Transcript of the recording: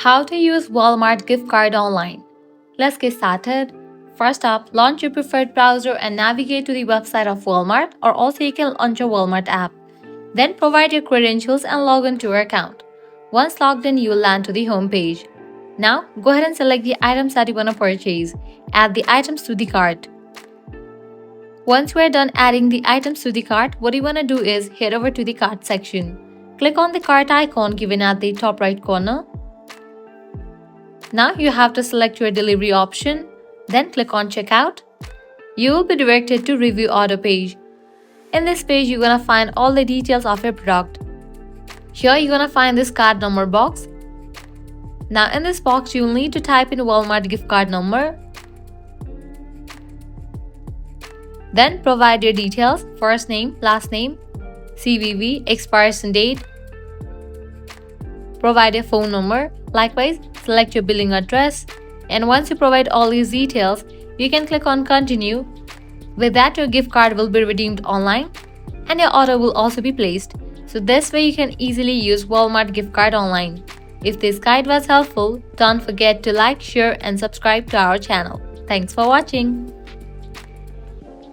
How to use Walmart gift card online. Let's get started. First up, launch your preferred browser and navigate to the website of Walmart, or also you can launch your Walmart app. Then provide your credentials and log in to your account. Once logged in, you will land to the home page. Now, go ahead and select the items that you want to purchase. Add the items to the cart. Once you are done adding the items to the cart, what you want to do is head over to the cart section. Click on the cart icon given at the top right corner. Now you have to select your delivery option, then click on checkout. You will be directed to review order page. In this page, you're gonna find all the details of your product. Here you're gonna find this card number box. Now in this box, you'll need to type in Walmart gift card number. Then provide your details, first name, last name, CVV, expiration date. Provide a phone number. Likewise, select your billing address. And once you provide all these details, you can click on continue. With that, your gift card will be redeemed online and your order will also be placed. So this way you can easily use Walmart gift card online. If this guide was helpful, don't forget to like, share and subscribe to our channel. Thanks for watching.